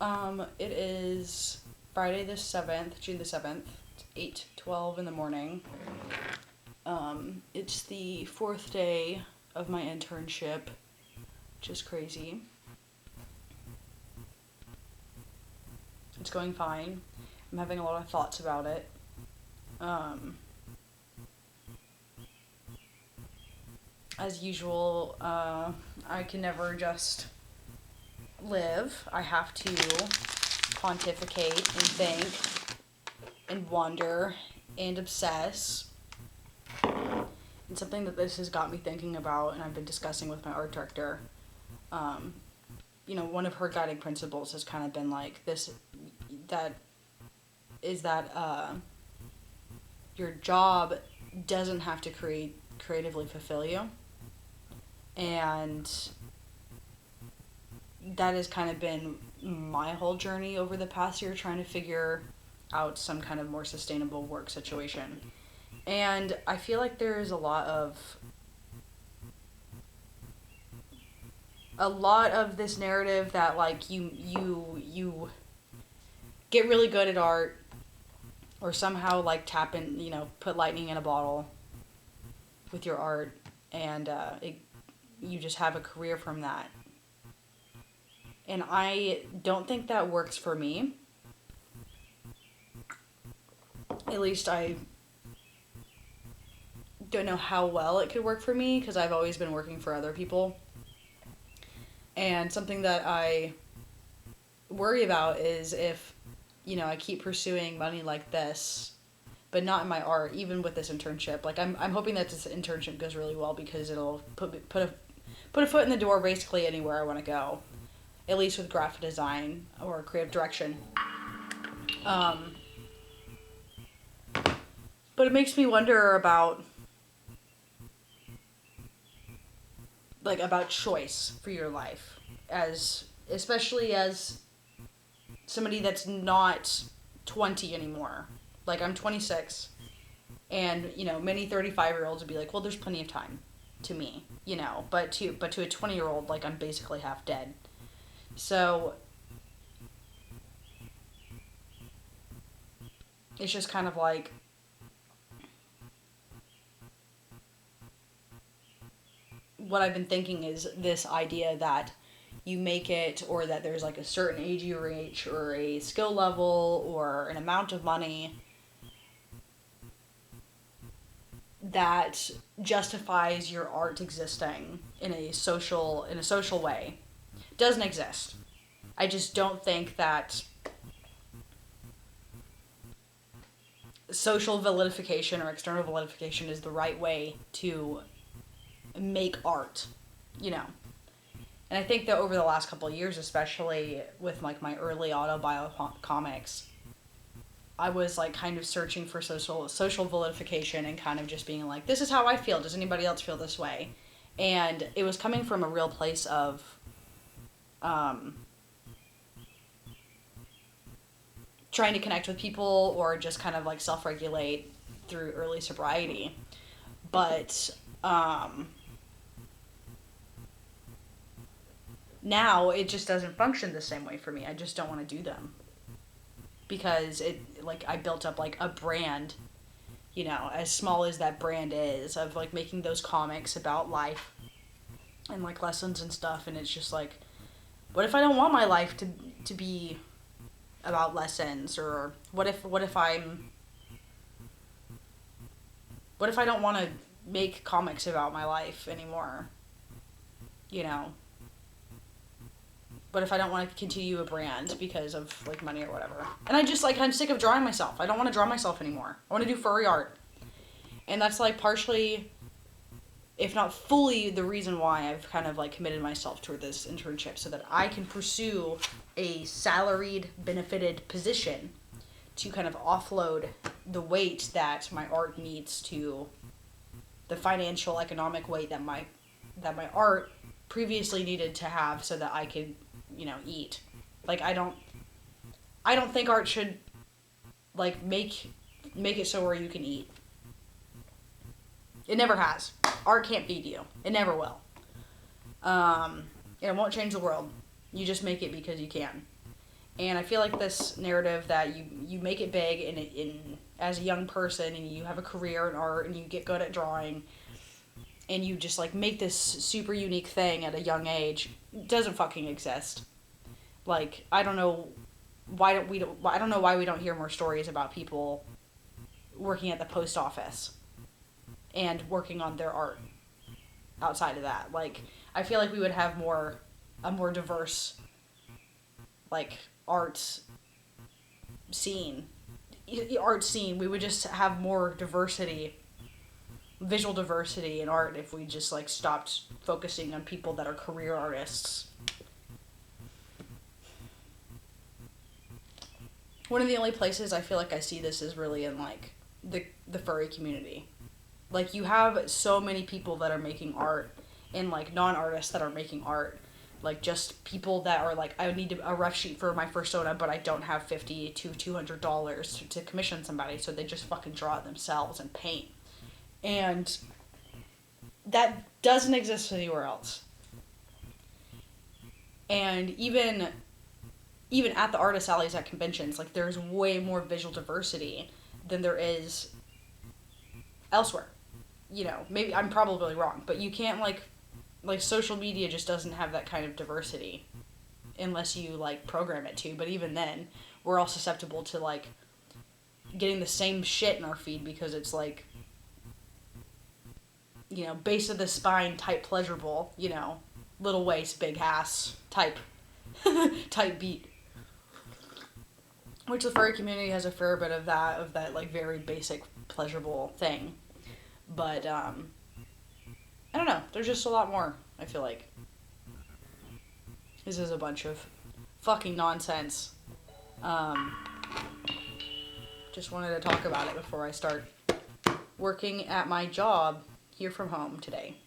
It is Friday the 7th, June the 7th, 8:12 in the morning. It's the fourth day of my internship, which is crazy. It's going fine. I'm having a lot of thoughts about it. As usual, I can never just live. I have to pontificate and think and wonder and obsess. And something that this has got me thinking about, and I've been discussing with my art director, one of her guiding principles has kind of been like this, that your job doesn't have to creatively fulfill you. And that has kind of been my whole journey over the past year, trying to figure out some kind of more sustainable work situation. And I feel like there is a lot of this narrative that like you get really good at art, or somehow like tap in, put lightning in a bottle with your art, and you just have a career from that. And I don't think that works for me. At least I don't know how well it could work for me, because I've always been working for other people. And something that I worry about is if, I keep pursuing money like this, but not in my art, even with this internship. Like, I'm hoping that this internship goes really well, because it'll put a foot in the door basically anywhere I want to go, at least with graphic design or creative direction. But it makes me wonder about choice for your life, especially as somebody that's not 20 anymore. Like, I'm 26, and many 35-year-olds would be like, well, there's plenty of time to me, but to a 20-year-old, like, I'm basically half dead. So it's just kind of like, what I've been thinking is this idea that you make it, or that there's like a certain age you reach, or a skill level, or an amount of money that justifies your art existing in a social way. Doesn't exist. I just don't think that social validification or external validification is the right way to make art, And I think that over the last couple of years, especially with like my early autobio comics, I was like kind of searching for social validification, and kind of just being like, this is how I feel. Does anybody else feel this way? And it was coming from a real place of trying to connect with people, or just kind of like self-regulate through early sobriety. But now it just doesn't function the same way for me. I just don't want to do them, because I built up like a brand, as small as that brand is, of like making those comics about life and like lessons and stuff. And it's just like, what if I don't want my life to be about lessons? Or what if I don't want to make comics about my life anymore? What if I don't want to continue a brand because of like money or whatever? And I'm sick of drawing myself. I don't want to draw myself anymore. I want to do furry art. And that's like partially, if not fully, the reason why I've kind of like committed myself toward this internship, so that I can pursue a salaried, benefited position to kind of offload the weight that my art needs, to the financial, economic weight that my art previously needed to have, so that I could, eat. Like, I don't think art should like make it so where you can eat. It never has. Art can't feed you. It never will. It won't change the world. You just make it because you can. And I feel like this narrative that you make it big in as a young person, and you have a career in art, and you get good at drawing, and you just like make this super unique thing at a young age, doesn't fucking exist. Like, I don't know I don't know why we don't hear more stories about people working at the post office and working on their art outside of that. Like, I feel like we would have a more diverse, like, scene art scene. We would just have more diversity, visual diversity in art, if we just like stopped focusing on people that are career artists. One of the only places I feel like I see this is really in like the furry community. Like, you have so many people that are making art, and like non-artists that are making art, like just people that are like, I need a rough sheet for my persona, but I don't have $50 to $200 to commission somebody, so they just fucking draw it themselves and paint. And that doesn't exist anywhere else. And even at the artist alleys at conventions, like, there's way more visual diversity than there is elsewhere. You know, maybe I'm probably wrong, but you can't like social media just doesn't have that kind of diversity unless you like program it to. But even then, we're all susceptible to like getting the same shit in our feed, because it's like, you know, base of the spine type pleasurable, you know, little waist, big ass type type beat. Which the furry community has a fair bit of that like very basic pleasurable thing. But I don't know, there's just a lot more, I feel like. This is a bunch of fucking nonsense. Just wanted to talk about it before I start working at my job here from home today.